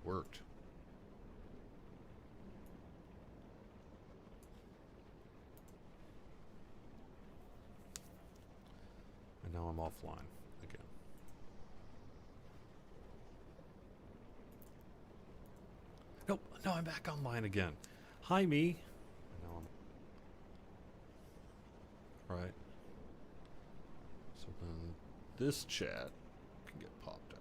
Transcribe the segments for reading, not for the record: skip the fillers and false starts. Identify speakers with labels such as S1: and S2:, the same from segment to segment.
S1: worked. And now I'm offline again. Nope, no, I'm back online again. Hi, me. Now I'm... Right. So then this chat can get popped out.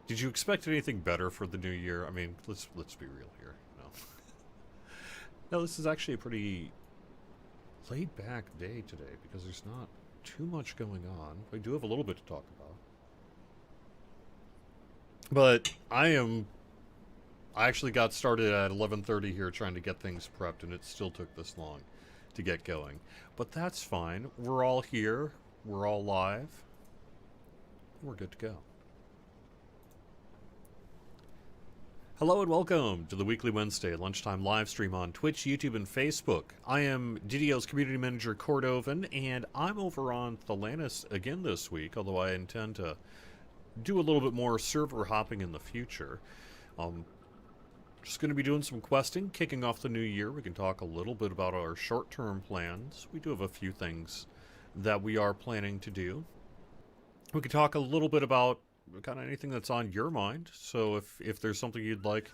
S1: Did you expect anything better for the new year? I mean, let's be real here. No. No, this is actually a pretty laid back day today because there's not too much going on. We do have a little bit to talk about. But I actually got started at 11:30 here trying to get things prepped, and it still took this long to get going. But that's fine. We're all here. We're all live. We're good to go. Hello and welcome to the weekly Wednesday lunchtime live stream on Twitch, YouTube, and Facebook. I am Didio's community manager, Cordovan, and I'm over on Thalanis again this week, although I intend to do a little bit more server hopping in the future. Just going to be doing some questing, kicking off the new year. We can talk a little bit about our short-term plans. We do have a few things that we are planning to do. We can talk a little bit about kind of anything that's on your mind. So if there's something you'd like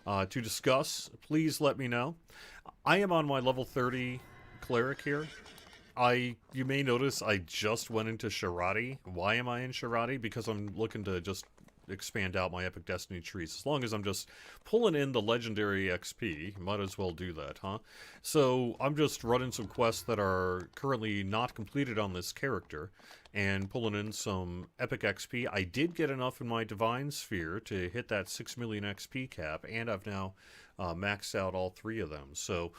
S1: to discuss, please let me know. I am on my level 30 cleric here. You may notice I just went into Sharati. Why am I in Sharati? Because I'm looking to just expand out my Epic Destiny trees. As long as I'm just pulling in the legendary XP, might as well do that, huh? So I'm just running some quests that are currently not completed on this character and pulling in some Epic XP. I did get enough in my Divine Sphere to hit that 6 million XP cap, and I've now maxed out all 3 of them. So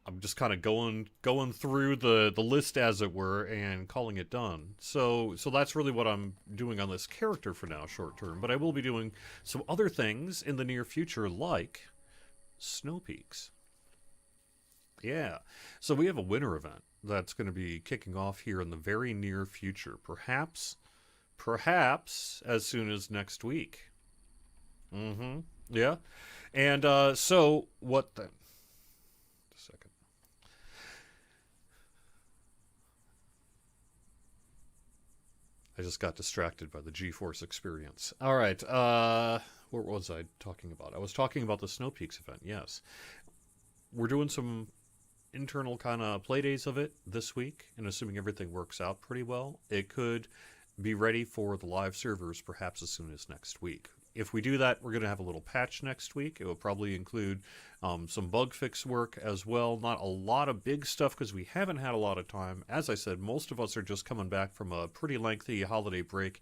S1: I'm just kind of going through the list, as it were, and calling it done. So that's really what I'm doing on this character for now, short term. But I will be doing some other things in the near future, like snow peaks. Yeah. So we have a winter event that's going to be kicking off here in the very near future. Perhaps as soon as next week. Mm-hmm. Yeah. And so what then? Just a second. I just got distracted by the GeForce experience. All right, what was I talking about? I was talking about the Snow Peaks event, yes. We're doing some internal kind of play days of it this week, and assuming everything works out pretty well, it could be ready for the live servers perhaps as soon as next week. If we do that, we're going to have a little patch next week. It will probably include some bug fix work as well. Not a lot of big stuff because we haven't had a lot of time. As I said, most of us are just coming back from a pretty lengthy holiday break.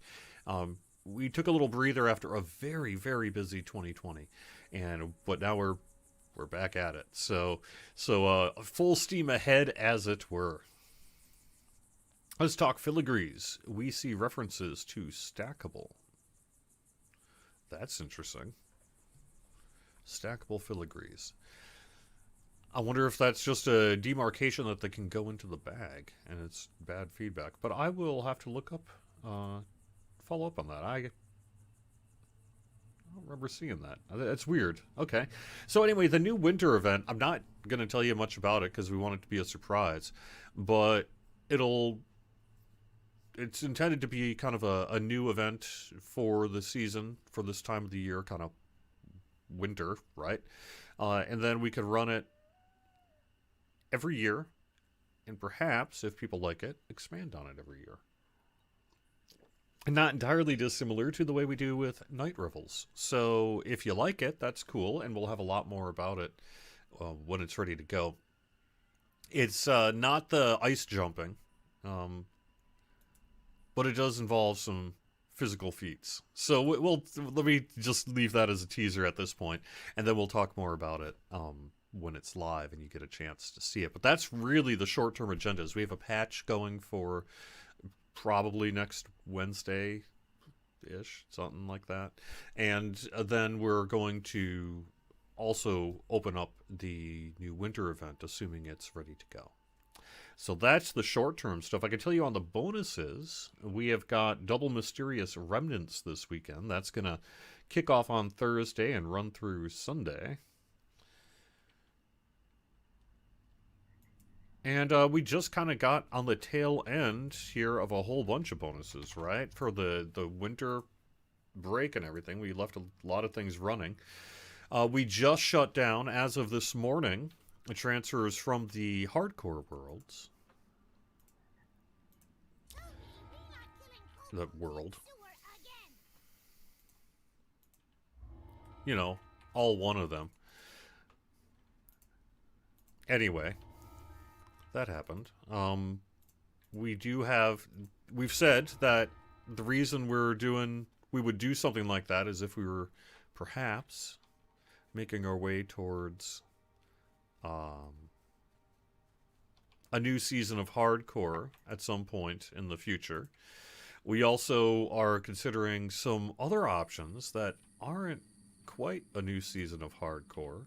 S1: We took a little breather after a very, very busy 2020, but now we're back at it. So full steam ahead, as it were. Let's talk filigrees. We see references to stackable. That's interesting. Stackable filigrees. I wonder if that's just a demarcation that they can go into the bag, and it's bad feedback. But I will have to look up, follow up on that. I don't remember seeing that. That's weird. Okay. So anyway, the new winter event, I'm not going to tell you much about it because we want it to be a surprise. But it's intended to be kind of a new event for the season, for this time of the year, kind of winter, right? And then we could run it every year, and perhaps, if people like it, expand on it every year. And not entirely dissimilar to the way we do with Night Revels. So if you like it, that's cool, and we'll have a lot more about it when it's ready to go. It's not the ice jumping, but it does involve some physical feats. So let me just leave that as a teaser at this point, and then we'll talk more about it when it's live and you get a chance to see it. But that's really the short-term agenda. Is we have a patch going for probably next Wednesday-ish, something like that. And then we're going to also open up the new winter event, assuming it's ready to go. So that's the short-term stuff. I can tell you on the bonuses, we have got Double Mysterious Remnants this weekend. That's going to kick off on Thursday and run through Sunday. And we just kind of got on the tail end here of a whole bunch of bonuses, right? For the winter break and everything. We left a lot of things running. We just shut down, as of this morning, the transfers from the hardcore worlds. The world. You know, all one of them. Anyway, that happened. We've said that the reason we would do something like that is if we were perhaps making our way towards a new season of hardcore at some point in the future. We also are considering some other options that aren't quite a new season of hardcore.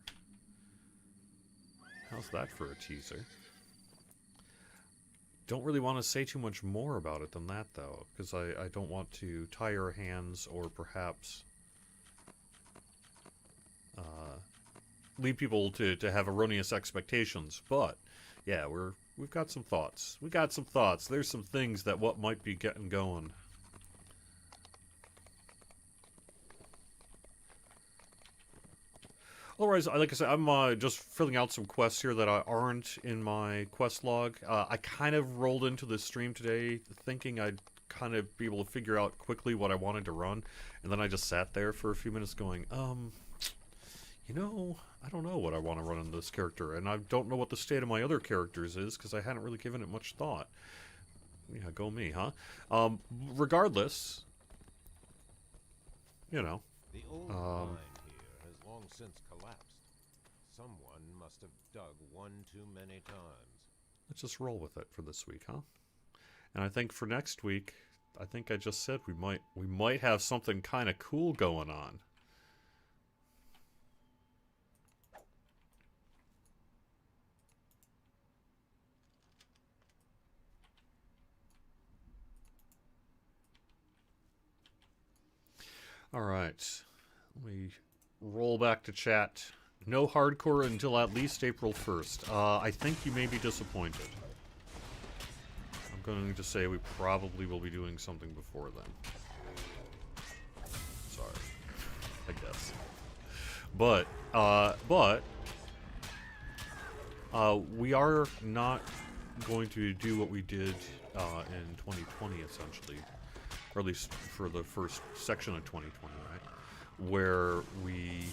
S1: How's that for a teaser? Don't really want to say too much more about it than that, though, because I don't want to tie your hands or perhaps lead people to have erroneous expectations. But yeah, we've got some thoughts. We got some thoughts. There's some things that what might be getting going. Otherwise, like I said, I'm just filling out some quests here that aren't in my quest log. I kind of rolled into the stream today thinking I'd kind of be able to figure out quickly what I wanted to run, and then I just sat there for a few minutes going, you know, I don't know what I want to run in this character, and I don't know what the state of my other characters is, because I hadn't really given it much thought. Yeah, go me, huh? Regardless, you know.
S2: The old mine here has long since collapsed. Someone must have dug one too many times.
S1: Let's just roll with it for this week, huh? And I think for next week, I think I just said we might have something kind of cool going on. Alright, let me roll back to chat. No hardcore until at least April 1st. I think you may be disappointed. I'm going to say we probably will be doing something before then. Sorry, I guess. But we are not going to do what we did in 2020, essentially. Or at least for the first section of 2020, right? Where we,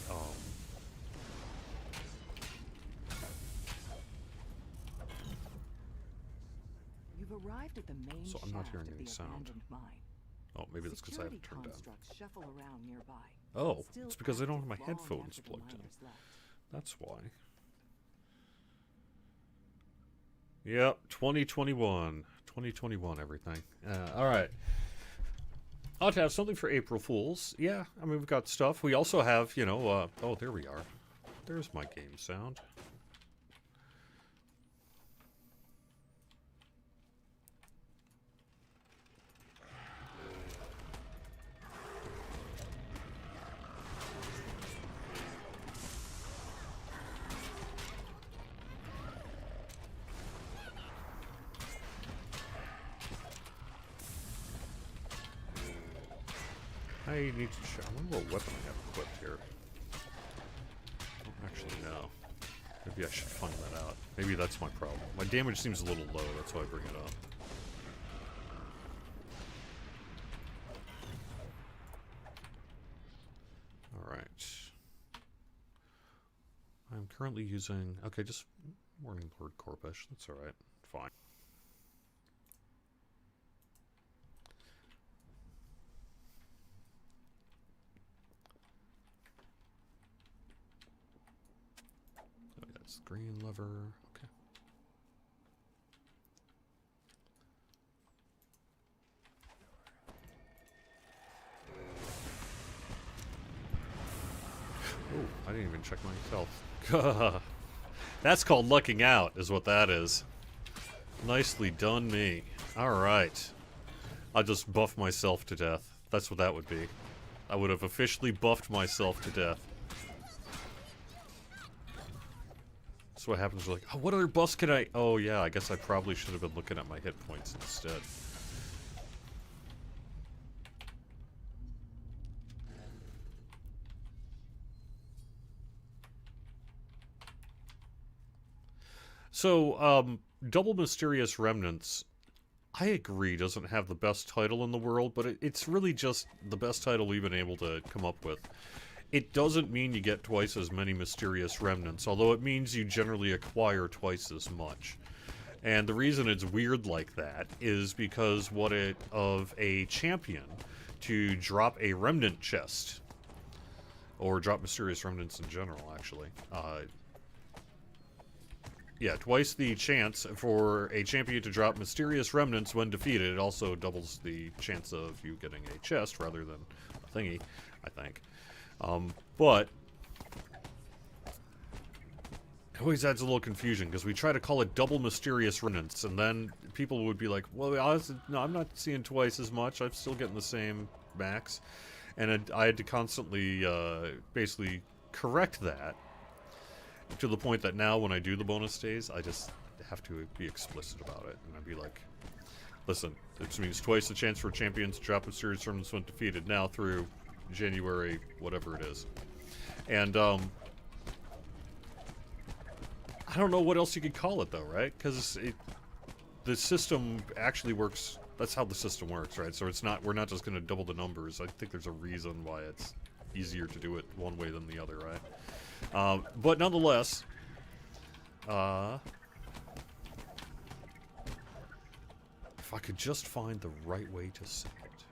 S3: You've arrived at the main
S1: so I'm not
S3: shaft
S1: hearing
S3: of
S1: any
S3: the
S1: sound.
S3: abandoned mine.
S1: Oh, maybe that's because I have it turned down.
S3: Constructs shuffle around nearby.
S1: Oh,
S3: Still
S1: it's because I don't have my
S3: active long
S1: headphones
S3: after the
S1: plugged in.
S3: miners left.
S1: That's why. Yep, 2021. 2021, everything. Alright. Ought to have something for April Fools. Yeah, I mean, we've got stuff. We also have, you know, oh, there we are. There's my game sound. I need to check. I wonder what weapon I have equipped here. I don't actually know. Maybe I should find that out. Maybe that's my problem. My damage seems a little low, that's why I bring it up. Alright. I'm currently using... Okay, just Morning Lord Corpish. That's alright. Fine. Green lever, okay. Oh, I didn't even check my health. That's called lucking out, is what that is. Nicely done me. Alright. I'll just buff myself to death. That's what that would be. I would have officially buffed myself to death. That's what happens. We're like, oh, what other buffs can I... Oh, yeah, I guess I probably should have been looking at my hit points instead. So, Double Mysterious Remnants, I agree, doesn't have the best title in the world, but it's really just the best title we've been able to come up with. It doesn't mean you get twice as many Mysterious Remnants, although it means you generally acquire twice as much. And the reason it's weird like that is because of a champion to drop a Remnant chest, or drop Mysterious Remnants in general, actually. Yeah, twice the chance for a champion to drop Mysterious Remnants when defeated. It also doubles the chance of you getting a chest rather than a thingy, I think. But it always adds a little confusion, because we try to call it double Mysterious Remnants, and then people would be like, well, no, I'm not seeing twice as much. I'm still getting the same max. And I had to constantly, basically correct that. To the point that now, when I do the bonus days, I just have to be explicit about it. And I'd be like, listen, this means twice the chance for champions to drop Mysterious Remnants when defeated, now through January, whatever it is. And, I don't know what else you could call it, though, right? Because the system actually works. That's how the system works, right? So we're not just going to double the numbers. I think there's a reason why it's easier to do it one way than the other, right? But nonetheless, if I could just find the right way to say it.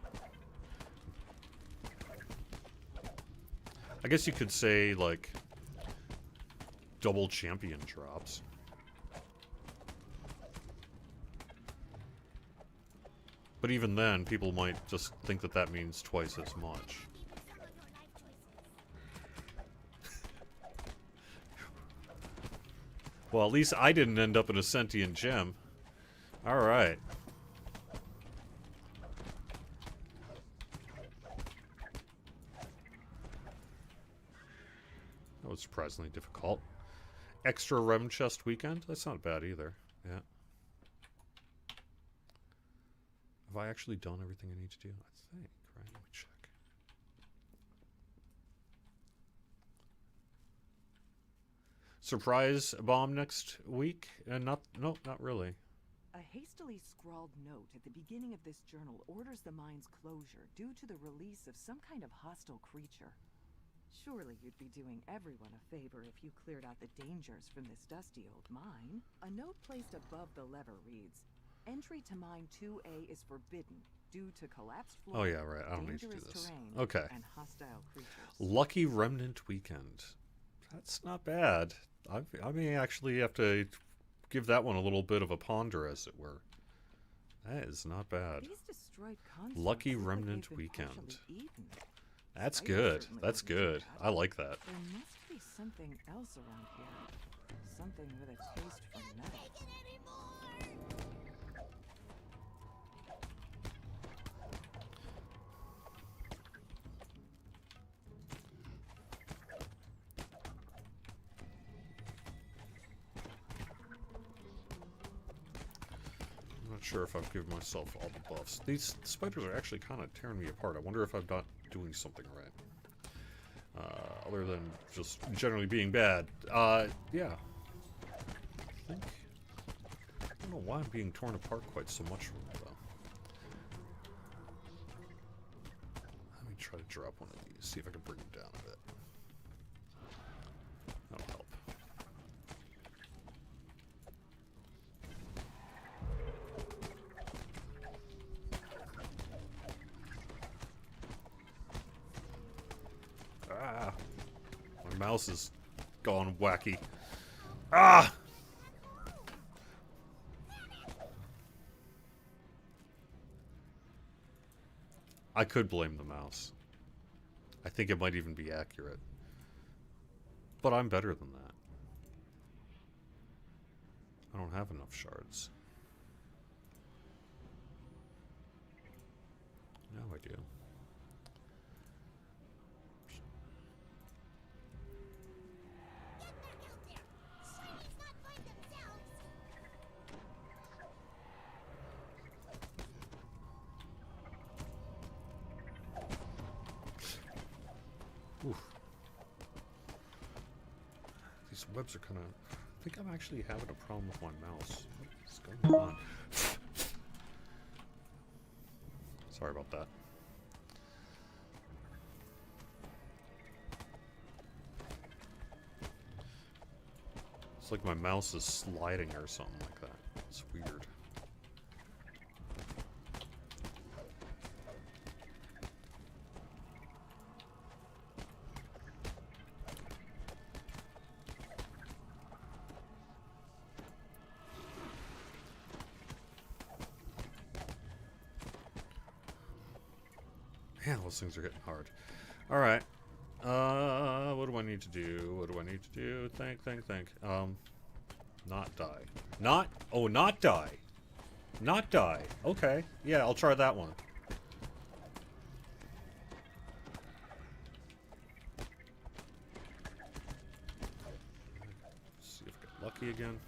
S1: I guess you could say, like, double champion drops. But even then, people might just think that that means twice as much. Well, at least I didn't end up in a sentient gem. Alright. That was surprisingly difficult. Extra Rem Chest weekend? That's not bad either. Yeah. Have I actually done everything I need to do? I think, right? Let me check. Surprise bomb next week? No, not really.
S3: A hastily scrawled note at the beginning of this journal orders the mine's closure due to the release of some kind of hostile creature. Surely you'd be doing everyone a favor if you cleared out the dangers from this dusty old mine. A note placed above the lever reads, "Entry to mine 2A is forbidden due to collapsed floor,
S1: Oh yeah, right. I don't need to do
S3: dangerous
S1: this.
S3: terrain,
S1: Okay.
S3: and hostile creatures."
S1: Lucky Remnant weekend. That's not bad. I may actually have to give that one a little bit of a ponder, as it were. That is not bad.
S3: These destroyed constructs
S1: Lucky
S3: look like
S1: Remnant
S3: they've been
S1: weekend.
S3: partially eaten.
S1: That's
S3: Spiders
S1: good.
S3: certainly
S1: That's
S3: wouldn't do
S1: good.
S3: that.
S1: I like that.
S3: There must be something else around here. Something with a taste for metal.
S1: I'm not sure if I've given myself all the buffs. These spiders are actually kind of tearing me apart. I wonder if I'm not doing something right. Other than just generally being bad. Yeah. I don't know why I'm being torn apart quite so much from it, though. Let me try to drop one of these, see if I can bring them down a bit. That'll help. Ah! My mouse is gone wacky. Ah! I could blame the mouse. I think it might even be accurate. But I'm better than that. I don't have enough shards. Now I do. Oof. These webs are kind of... I think I'm actually having a problem with my mouse. What is going on? Sorry about that. It's like my mouse is sliding or something like that. It's weird. Man, those things are hitting hard. Alright. What do I need to do? What do I need to do? Think. Not die. Not die. Not die. Okay. Yeah, I'll try that one. See if I get lucky again.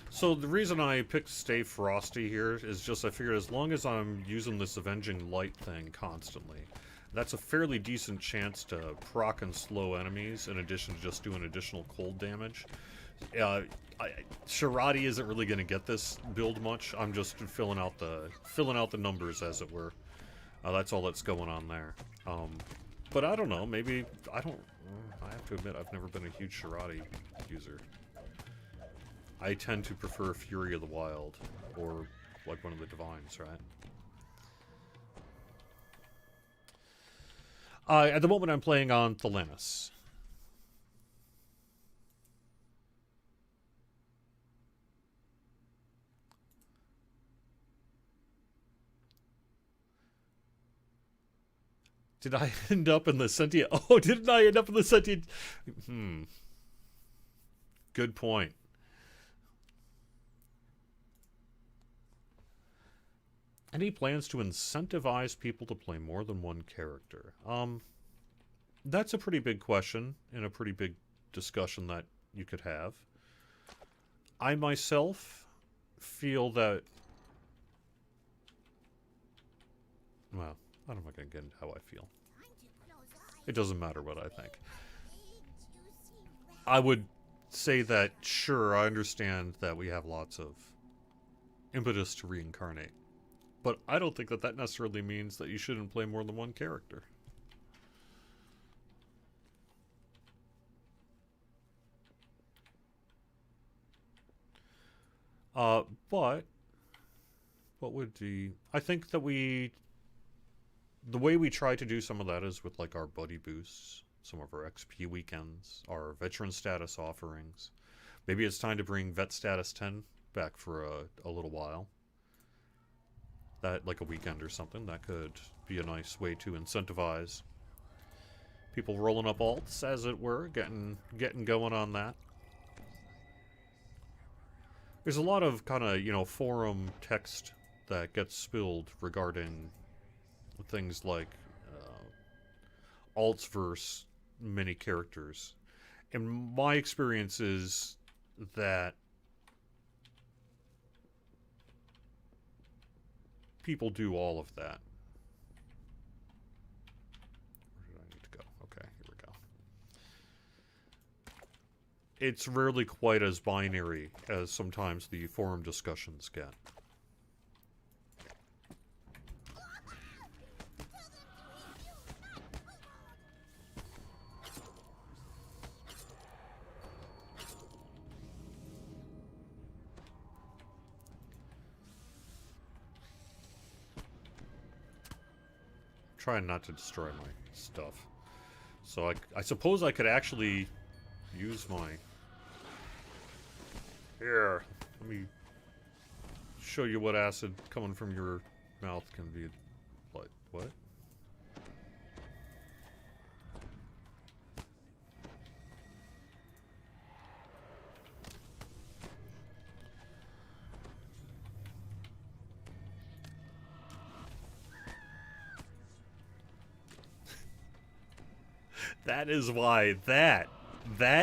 S1: So the reason I picked Stay Frosty here is just I figured as long as I'm using this Avenging Light thing constantly, that's a fairly decent chance to proc and slow enemies in addition to just doing additional cold damage. Sharadi isn't really going to get this build much. I'm just filling out the numbers, as it were. That's all that's going on there. But I don't know. Maybe I have to admit I've never been a huge Sharadi user. I tend to prefer Fury of the Wild, or like one of the Divines, right? At the moment I'm playing on Thelanis. Did I end up in the sentient... Oh, didn't I end up in the sentient... Good point. Any plans to incentivize people to play more than one character? That's a pretty big question and a pretty big discussion that you could have. I myself feel that... Well, I'm not going to get into how I feel. It doesn't matter what I think. I would say that, sure, I understand that we have lots of impetus to reincarnate. But I don't think that that necessarily means that you shouldn't play more than one character. But what would the... I think that the way we try to do some of that is with like our buddy boosts, some of our XP weekends, our veteran status offerings. Maybe it's time to bring vet status 10 back for a little while. That, like a weekend or something, that could be a nice way to incentivize people rolling up alts, as it were, getting going on that. There's a lot of kind of, forum text that gets spilled regarding things like alts versus many characters. And my experience is that people do all of that. Where did I need to go? Okay, here we go. It's rarely quite as binary as sometimes the forum discussions get. Trying not to destroy my stuff. So I suppose I could actually use my... Here, let me show you what acid coming from your mouth can be like. What? That is why that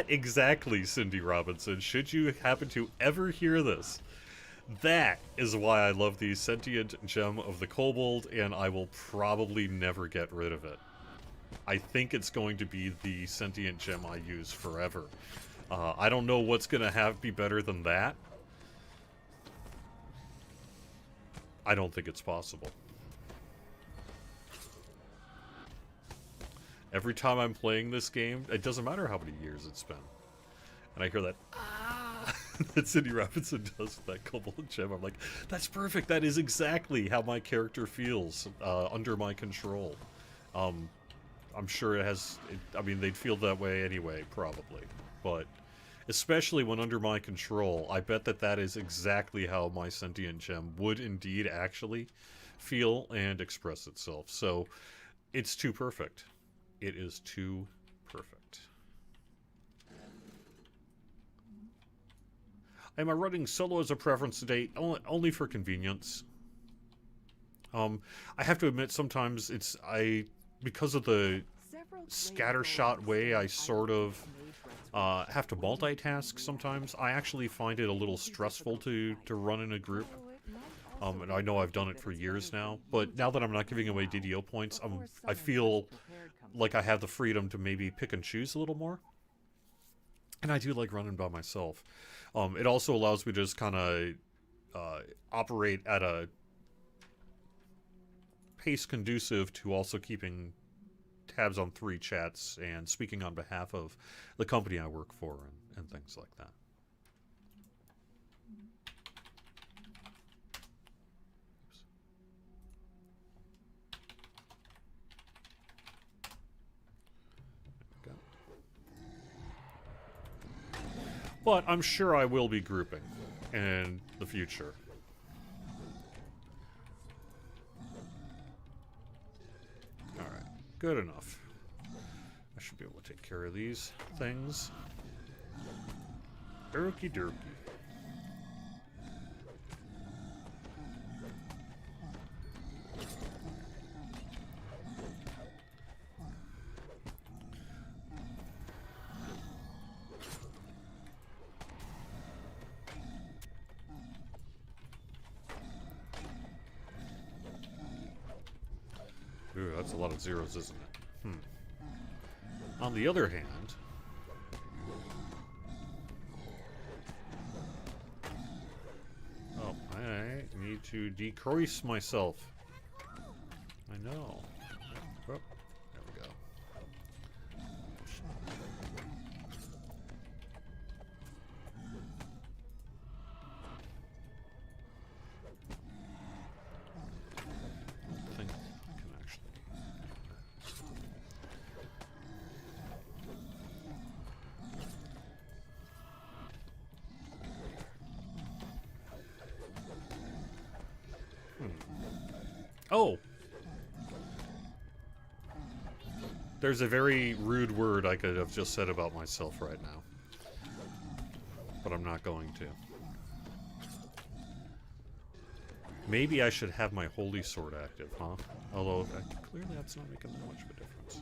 S1: exactly, Cindy Robinson, should you happen to ever hear this, that is why I love the sentient gem of the kobold, and I will probably never get rid of it. I think it's going to be the sentient gem I use forever. I don't know what's going to be better than that. I don't think it's possible. Every time I'm playing this game, it doesn't matter how many years it's been, and I hear that, that Cindy Robinson does with that kobold gem, I'm like, that's perfect. That is exactly how my character feels under my control. I'm sure it has... I mean, they'd feel that way anyway, probably. But especially when under my control, I bet that is exactly how my sentient gem would indeed actually feel and express itself. So it's too perfect. It is too perfect. Am I running solo as a preference today? Only for convenience. I have to admit, sometimes because of the scattershot way I sort of have to multitask sometimes, I actually find it a little stressful to run in a group. And I know I've done it for years now, but now that I'm not giving away DDO points, I feel like I have the freedom to maybe pick and choose a little more. And I do like running by myself. It also allows me to just kind of operate at a pace conducive to also keeping tabs on 3 chats and speaking on behalf of the company I work for and things like that. But I'm sure I will be grouping in the future. Alright, good enough. I should be able to take care of these things. Okie dokie. Ooh, that's a lot of zeros, isn't it? On the other hand... Oh, I need to decrease myself. I know. Oh, there we go. I think I can actually... Oh! There's a very rude word I could have just said about myself right now. But I'm not going to. Maybe I should have my Holy Sword active, huh? Although, clearly that's not making that much of a difference.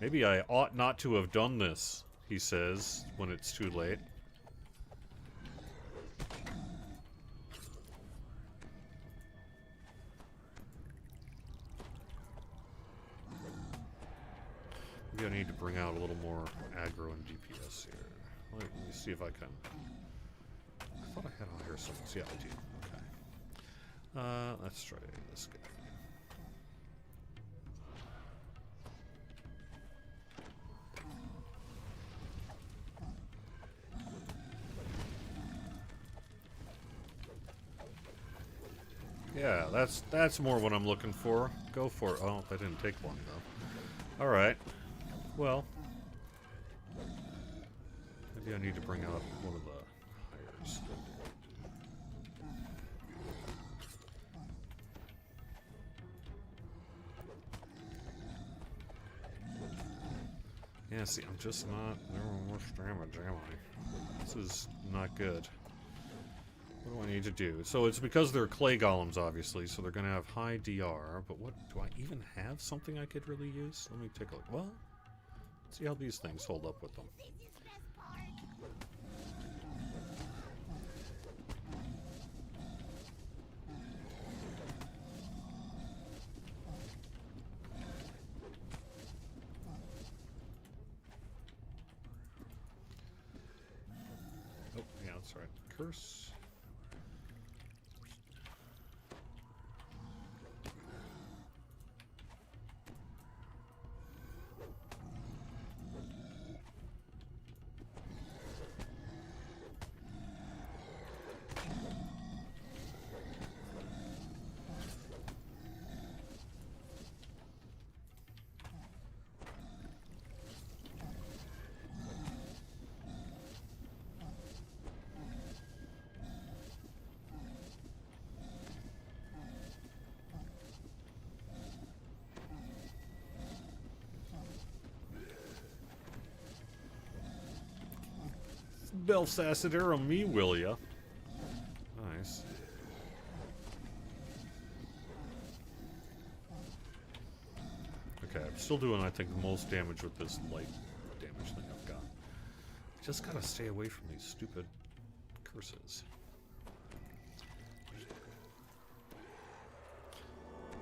S1: Maybe I ought not to have done this, he says, when it's too late. Maybe I need to bring out a little more aggro and DPS here. Let me see if I can... I thought I had all here somewhere. Yeah, I do. Okay. Let's try this guy. Yeah, that's more what I'm looking for. Go for it. Oh, I didn't take one though. Alright. Well, maybe I need to bring out one of the hires. Yeah, see, I'm just not... Never more damage, am I? This is not good. What do I need to do? So it's because they're clay golems, obviously, so they're going to have high DR, but what, do I even have something I could really use? Let me take a look. Well, let's see how these things hold up with them. Oh, yeah, that's right. Curse. Belsacidero me, will ya? Nice. Okay, I'm still doing, I think, the most damage with this light damage thing I've got. Just gotta stay away from these stupid curses.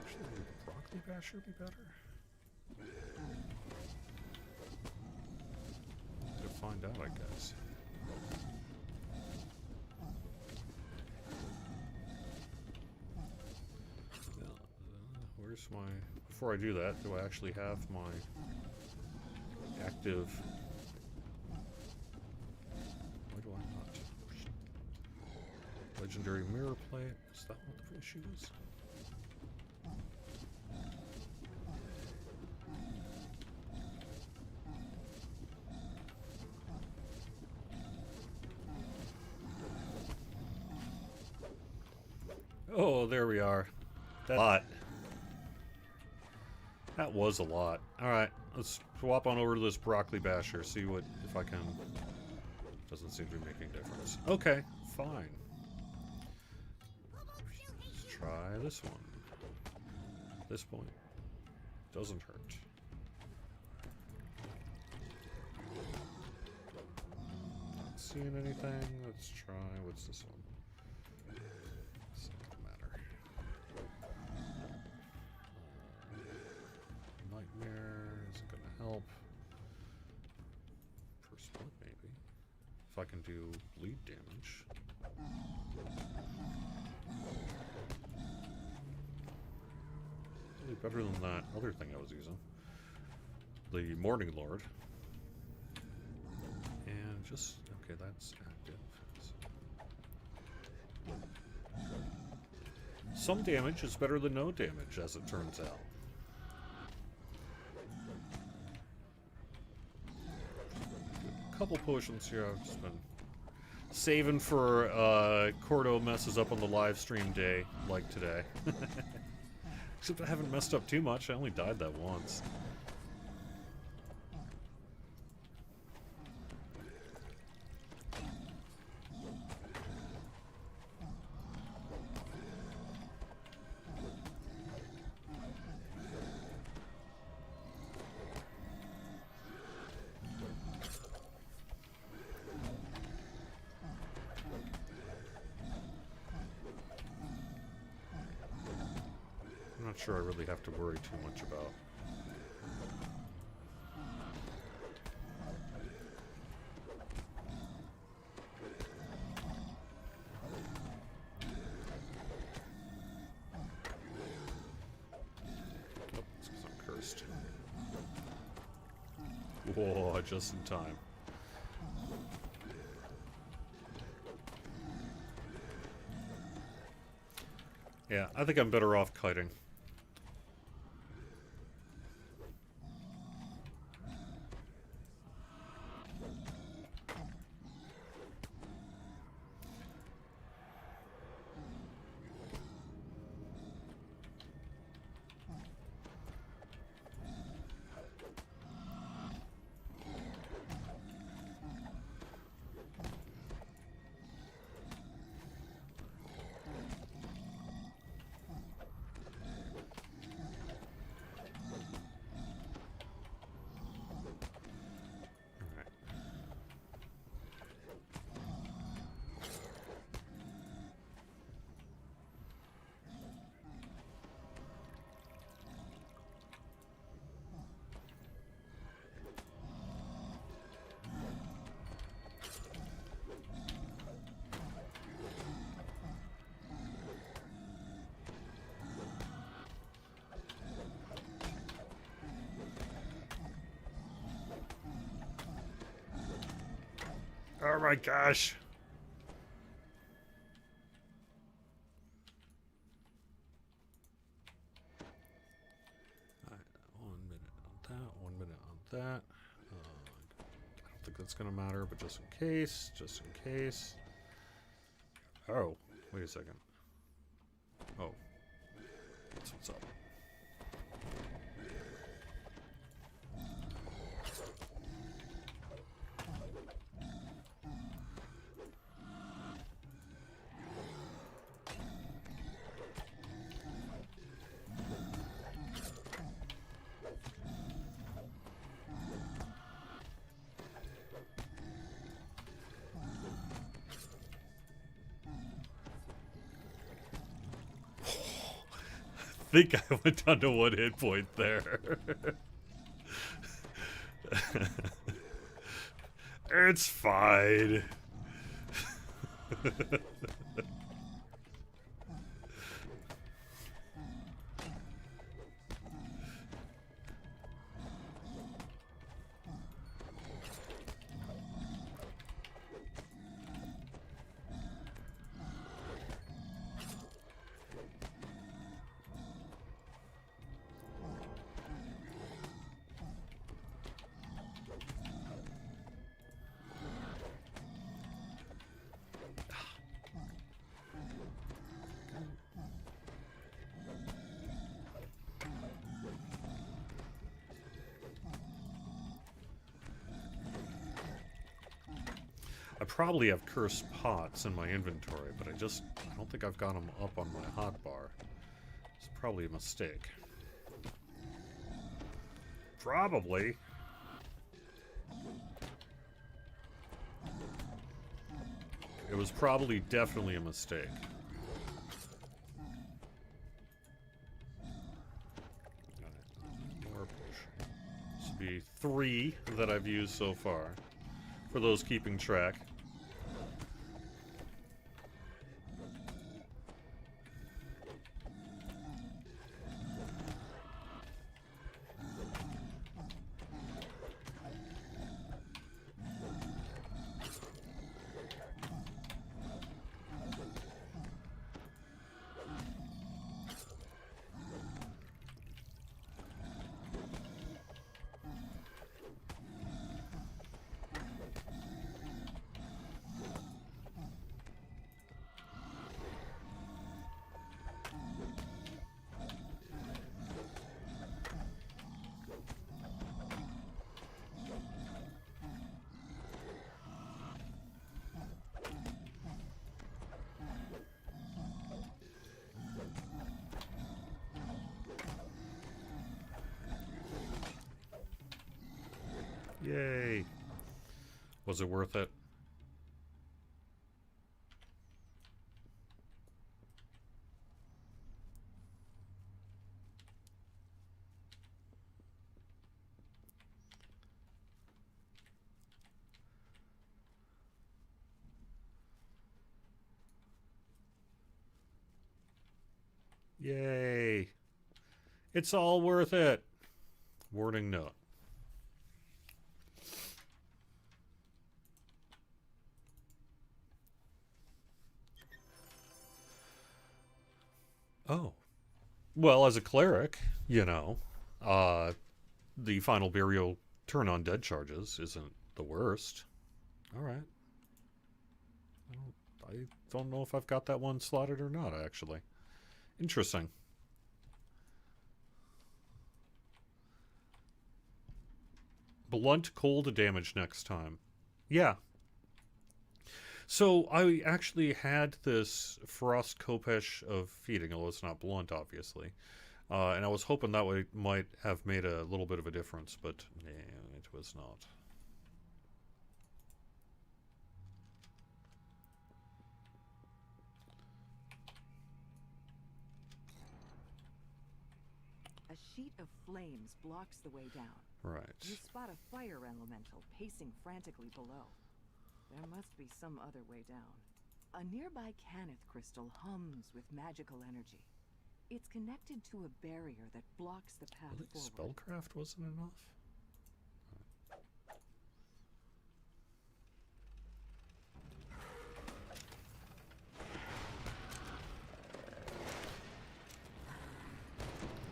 S1: Actually, would Broccoli Basher be better? To find out, I guess. Where's my... Before I do that, do I actually have my active... Why do I not? Legendary mirror plate. Is that what the issue is? Oh, there we are. That's a lot. That was a lot. Alright, let's swap on over to this Broccoli Basher, see what, if I can... Doesn't seem to be making a difference. Okay, fine. Let's try this one. At this point, doesn't hurt. Not seeing anything. Let's try, what's this one? Nightmare isn't going to help. For split, maybe. If I can do bleed damage. Really better than that other thing I was using. The Morning Lord. And just, okay, that's active. Some damage is better than no damage, as it turns out. Couple potions here I've just been saving for Cordo messes up on the live stream day like today. Except I haven't messed up too much. I only died that once. Sure, I really have to worry too much about. Oh, it's because I'm cursed. Whoa, just in time. Yeah, I think I'm better off kiting. Oh my gosh. Alright, 1 minute on that, 1 minute on that. I don't think that's gonna matter, but just in case, just in case. Oh, wait a second. Oh, that's what's up. I think I went down to 1 hit point there. It's fine. I probably have cursed pots in my inventory, but I don't think I've got them up on my hotbar. It's probably a mistake. Probably. It was probably definitely a mistake. More push. This will be 3 that I've used so far. For those keeping track. Yay. Was it worth it? Yay. It's all worth it. Warning note. Oh. Well, as a cleric, you know, the final burial turn on dead charges isn't the worst. Alright. I don't know if I've got that one slotted or not, actually. Interesting. Blunt cold damage next time. Yeah. So I actually had this Frost Kopesh of feeding, although it's not blunt, obviously. And I was hoping that way might have made a little bit of a difference, but it was not.
S3: A sheet of flames blocks the way down.
S1: Right.
S3: You spot a fire elemental pacing frantically below. There must be some other way down. A nearby Canith crystal hums with magical energy. It's connected to a barrier that blocks the path forward.
S1: Spellcraft wasn't enough?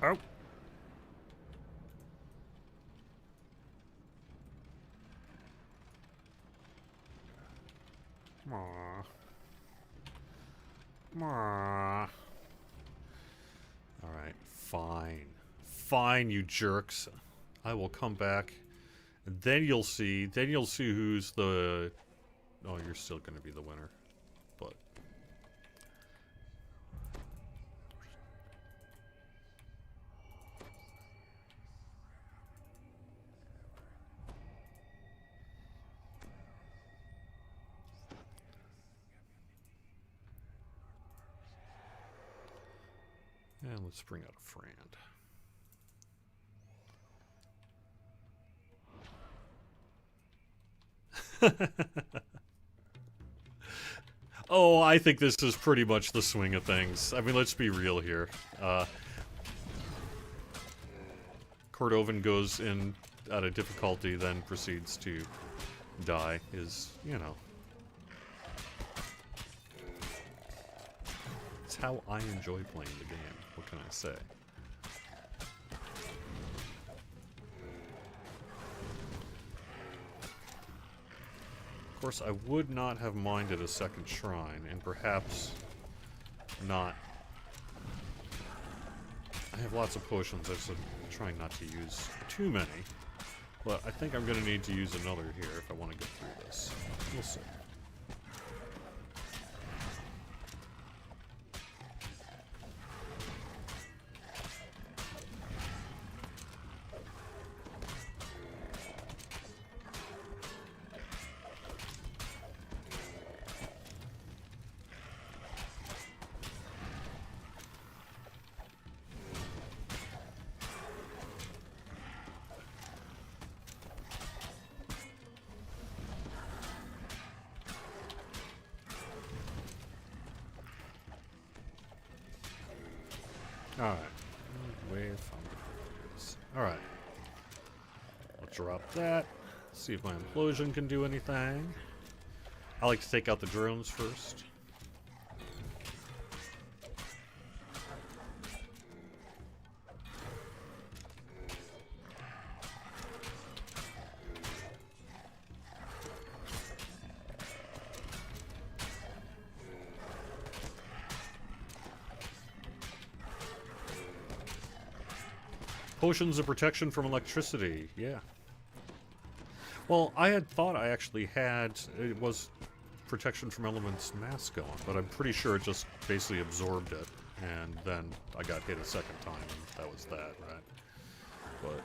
S1: Oh. Aww. Aww. Alright, fine. Fine, you jerks. I will come back. And then you'll see who's the... Oh, you're still gonna be the winner. But... And let's bring out a friend. Oh, I think this is pretty much the swing of things. I mean, let's be real here. Cordovan goes in at a difficulty, then proceeds to die, is, you know. It's how I enjoy playing the game. What can I say? Of course, I would not have minded a second shrine, and perhaps not. I have lots of potions. I'm trying not to use too many, but I think I'm going to need to use another here if I want to get through this. We'll see. Alright. Alright. I'll drop that. See if my implosion can do anything. I like to take out the drones first. Potions of protection from electricity, yeah. Well, I had thought I actually had, it was protection from elements mask on, but I'm pretty sure it just basically absorbed it, and then I got hit a second time, and that was that, right? But...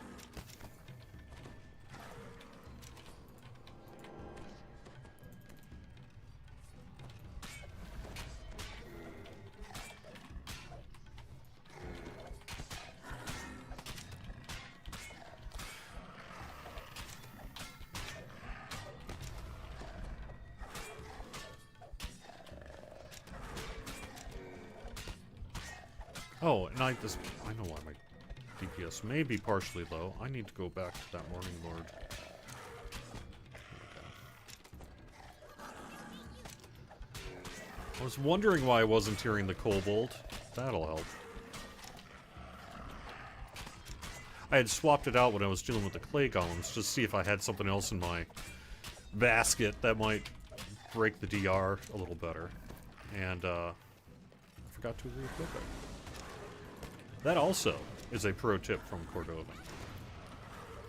S1: Oh, and I know why my DPS may be partially low. I need to go back to that Morning Lord. I was wondering why I wasn't hearing the Kobold. That'll help. I had swapped it out when I was dealing with the Clay Golems, just to see if I had something else in my basket that might break the DR a little better. And, I forgot to re-equip it. That also is a pro tip from Cordovan.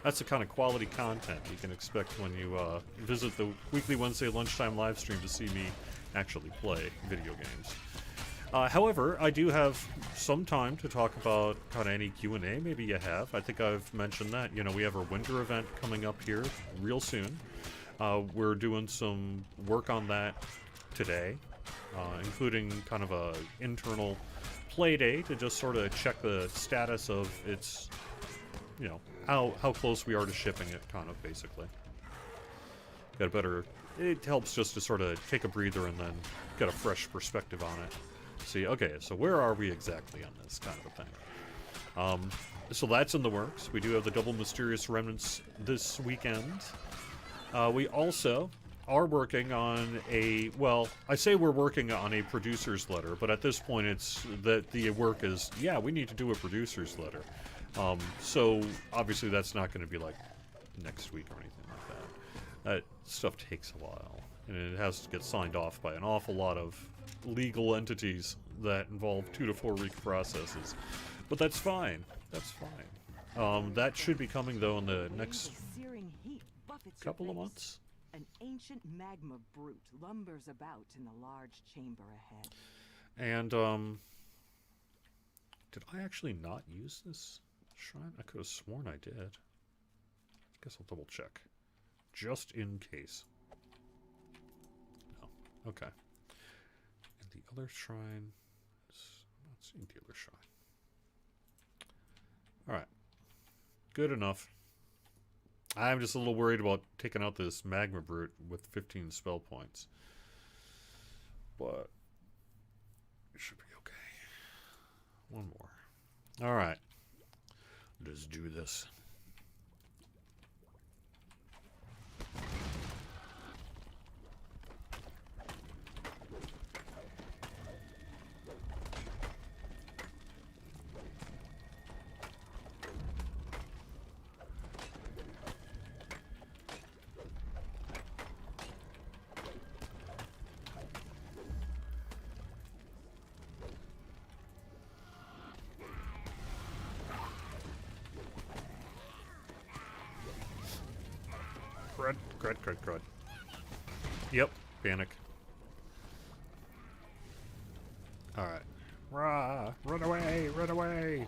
S1: That's the kind of quality content you can expect when you visit the weekly Wednesday lunchtime live stream to see me actually play video games. However, I do have some time to talk about kind of any Q&A maybe you have. I think I've mentioned that. You know, we have our winter event coming up here real soon. We're doing some work on that today, including kind of a internal play day to just sort of check the status of its, you know, how close we are to shipping it, kind of, basically. Got a better... It helps just to sort of take a breather and then get a fresh perspective on it. See, okay, so where are we exactly on this kind of a thing? So that's in the works. We do have the double mysterious remnants this weekend. We also are working on a, well, I say we're working on a producer's letter, but at this point it's that the work is, yeah, we need to do a producer's letter. So obviously that's not going to be like next week or anything like that. That stuff takes a while, and it has to get signed off by an awful lot of legal entities that involve 2 to 4 week processes. But that's fine. That's fine. That should be coming though in the next couple of months.
S3: An ancient magma brute lumbers about in the large chamber ahead.
S1: And did I actually not use this shrine? I could have sworn I did. Guess I'll double check. Just in case. No. Okay. And the other shrine. I'm not seeing the other shrine. Alright. Good enough. I'm just a little worried about taking out this magma brute with 15 spell points. But it should be okay. One more. Alright. Let's do this. Crud. Yep, panic. Alright. Rah! Run away! Run away!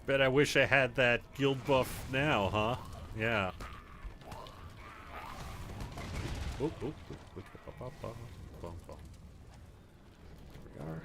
S1: Bet I wish I had that guild buff now, huh? Yeah. There we are.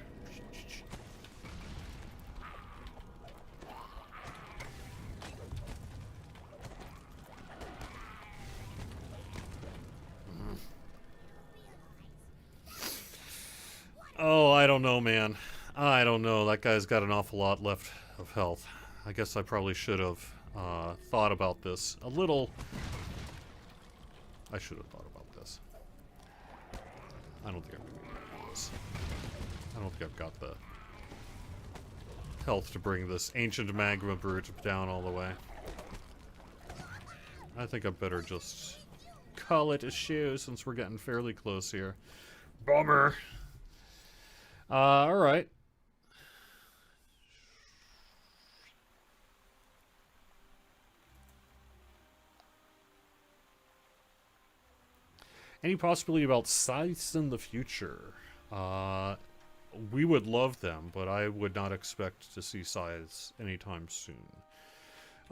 S1: Oh, I don't know, man. I don't know. That guy's got an awful lot left of health. I guess I probably should have thought about this a little. I should have thought about this. I don't think I'm going to do this. I don't think I've got the health to bring this ancient magma brute down all the way. I think I better just call it a shoe since we're getting fairly close here. Bummer. Alright. Any possibility about scythes in the future? We would love them, but I would not expect to see scythes anytime soon.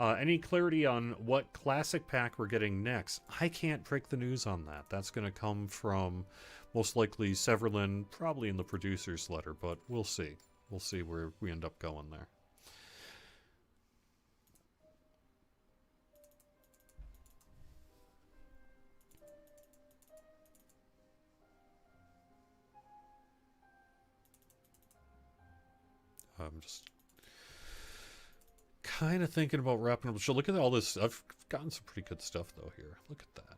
S1: Any clarity on what classic pack we're getting next? I can't break the news on that. That's going to come from most likely Severlin, probably in the producer's letter, but we'll see. We'll see where we end up going there. I'm just kind of thinking about wrapping up the show. Look at all this. I've gotten some pretty good stuff, though, here. Look at that.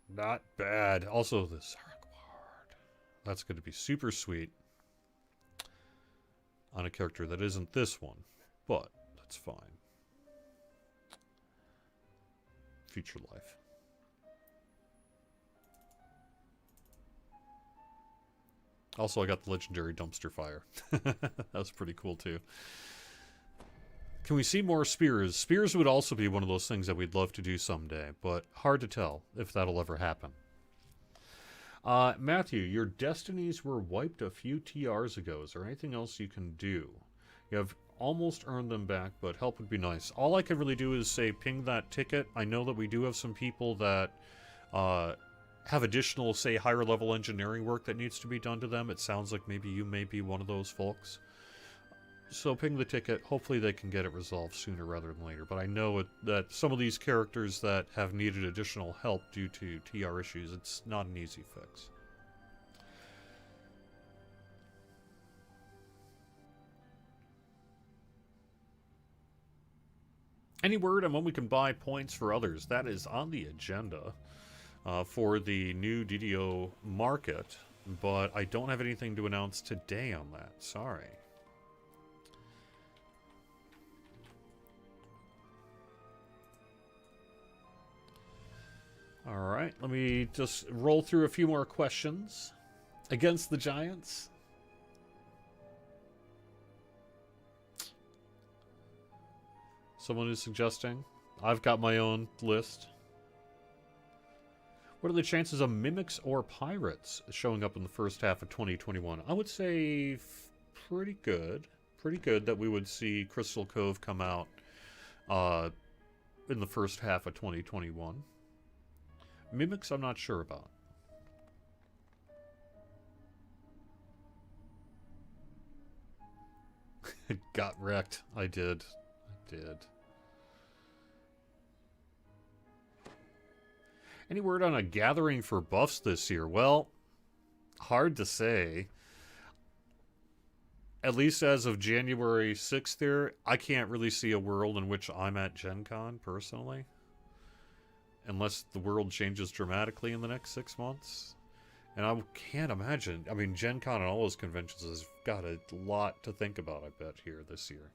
S1: Not bad. Also, this Hurkward. That's going to be super sweet on a character that isn't this one, but that's fine. Future life. Also, I got the legendary dumpster fire. That was pretty cool, too. Can we see more spears? Spears would also be one of those things that we'd love to do someday, but hard to tell if that'll ever happen. Matthew, your destinies were wiped a few TRs ago. Is there anything else you can do? You have almost earned them back, but help would be nice. All I could really do is say ping that ticket. I know that we do have some people that have additional, say, higher level engineering work that needs to be done to them. It sounds like maybe you may be one of those folks. So ping the ticket. Hopefully they can get it resolved sooner rather than later. But I know that some of these characters that have needed additional help due to TR issues, it's not an easy fix. Any word on when we can buy points for others? That is on the agenda for the new DDO market, but I don't have anything to announce today on that. Sorry. Alright, let me just roll through a few more questions. Against the Giants? Someone is suggesting. I've got my own list. What are the chances of mimics or pirates showing up in the first half of 2021? I would say pretty good. Pretty good that we would see Crystal Cove come out in the first half of 2021. Mimics, I'm not sure about. Got wrecked. I did. Any word on a gathering for buffs this year? Well, hard to say. At least as of January 6th there, I can't really see a world in which I'm at Gen Con, personally. Unless the world changes dramatically in the next 6 months. And I can't imagine. I mean, Gen Con and all those conventions has got a lot to think about, I bet, here this year.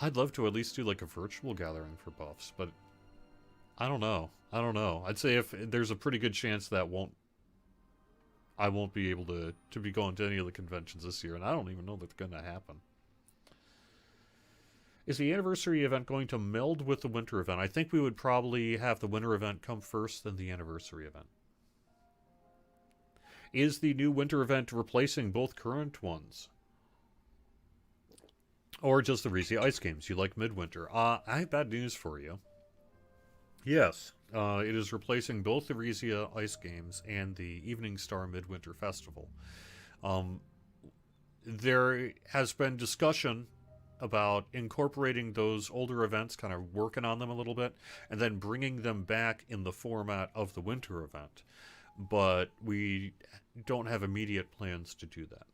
S1: I'd love to at least do like a virtual gathering for buffs, but I don't know. I'd say if there's a pretty good chance that I won't be able to be going to any of the conventions this year, and I don't even know that's going to happen. Is the anniversary event going to meld with the winter event? I think we would probably have the winter event come first, then the anniversary event. Is the new winter event replacing both current ones? Or just the Reezy Ice Games? You like Midwinter? I have bad news for you. Yes, it is replacing both the Reezy Ice Games and the Evening Star Midwinter Festival. There has been discussion about incorporating those older events, kind of working on them a little bit, and then bringing them back in the format of the winter event. But we don't have immediate plans to do that.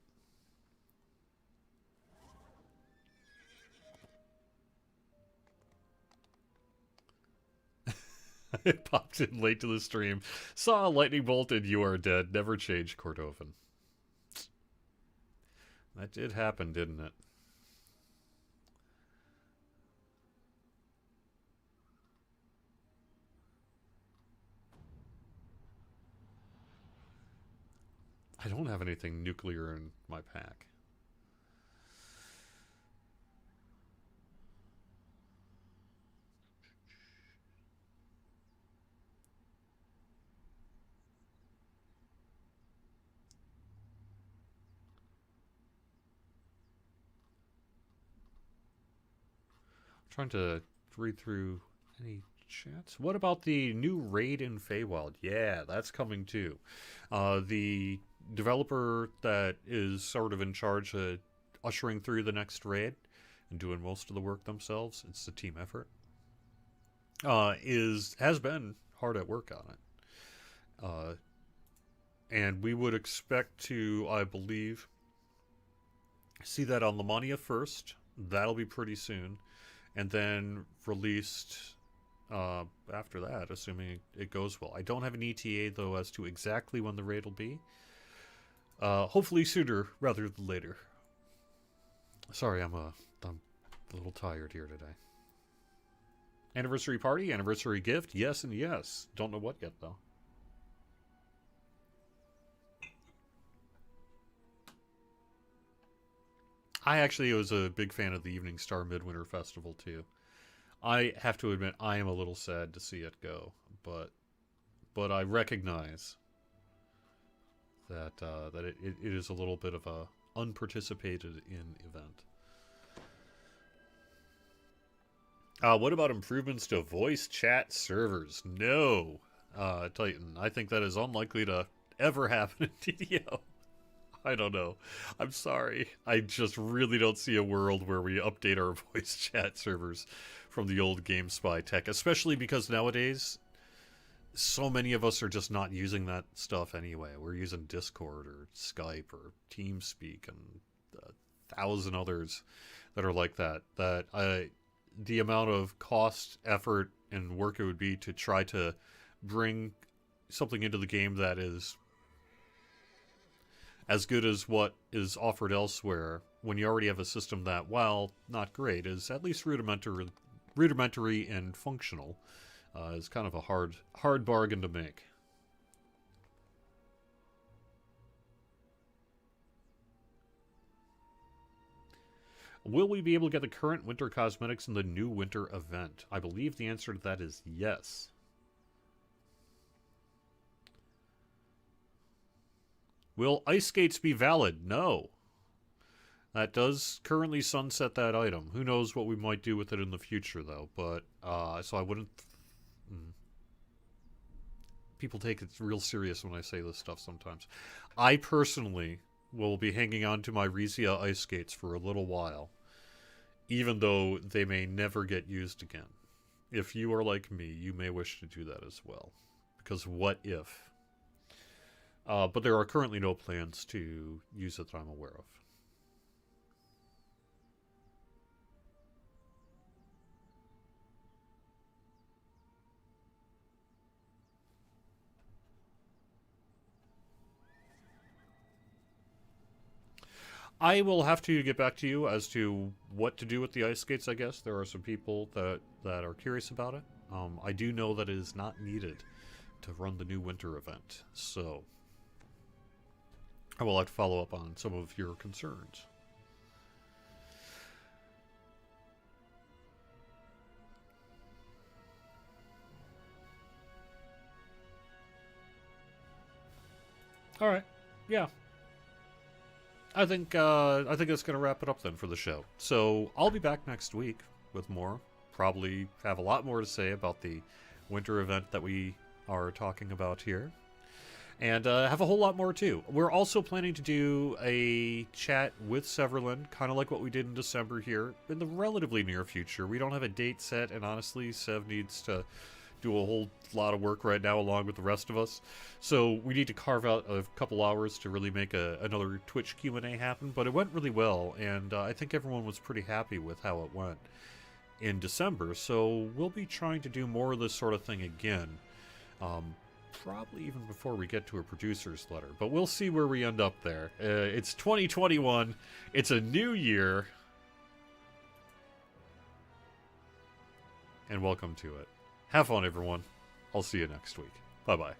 S1: It popped in late to the stream. Saw a lightning bolt and you are dead. Never change, Cordovan. That did happen, didn't it? I don't have anything nuclear in my pack. Trying to read through any chats. What about the new raid in Feywild? Yeah, that's coming too. The developer that is sort of in charge of ushering through the next raid and doing most of the work themselves, it's a team effort, has been hard at work on it. And we would expect to, I believe, see that on Lamania first. That'll be pretty soon. And then released after that, assuming it goes well. I don't have an ETA, though, as to exactly when the raid will be. Hopefully sooner rather than later. Sorry, I'm a little tired here today. Anniversary party, anniversary gift, yes and yes. Don't know what yet, though. I actually was a big fan of the Evening Star Midwinter Festival, too. I have to admit, I am a little sad to see it go, but I recognize that it is a little bit of a unparticipated in event. What about improvements to voice chat servers? No. Titan. I think that is unlikely to ever happen in TDO. I don't know. I'm sorry. I just really don't see a world where we update our voice chat servers from the old GameSpy tech, especially because nowadays so many of us are just not using that stuff anyway. We're using Discord or Skype or TeamSpeak and 1,000 others that are like that. The amount of cost, effort, and work it would be to try to bring something into the game that is as good as what is offered elsewhere, when you already have a system that, while not great, is at least rudimentary and functional, is kind of a hard bargain to make. Will we be able to get the current winter cosmetics in the new winter event? I believe the answer to that is yes. Will ice skates be valid? No. That does currently sunset that item. Who knows what we might do with it in the future, though. But, so I wouldn't... People take it real serious when I say this stuff sometimes. I personally will be hanging on to my Rizia ice skates for a little while, even though they may never get used again. If you are like me, you may wish to do that as well. Because what if? But there are currently no plans to use it that I'm aware of. I will have to get back to you as to what to do with the ice skates, I guess. There are some people that are curious about it. I do know that it is not needed to run the new winter event, so I will have to follow up on some of your concerns. All right. Yeah. I think that's going to wrap it up then for the show. So I'll be back next week with more. Probably have a lot more to say about the winter event that we are talking about here. And have a whole lot more too. We're also planning to do a chat with Severlin, kind of like what we did in December here, in the relatively near future. We don't have a date set, and honestly, Sev needs to do a whole lot of work right now along with the rest of us. So we need to carve out a couple hours to really make another Twitch Q&A happen. But it went really well, and I think everyone was pretty happy with how it went in December. So we'll be trying to do more of this sort of thing again. Probably even before we get to a producer's letter. But we'll see where we end up there. It's 2021. It's a new year. And welcome to it. Have fun, everyone. I'll see you next week. Bye-bye.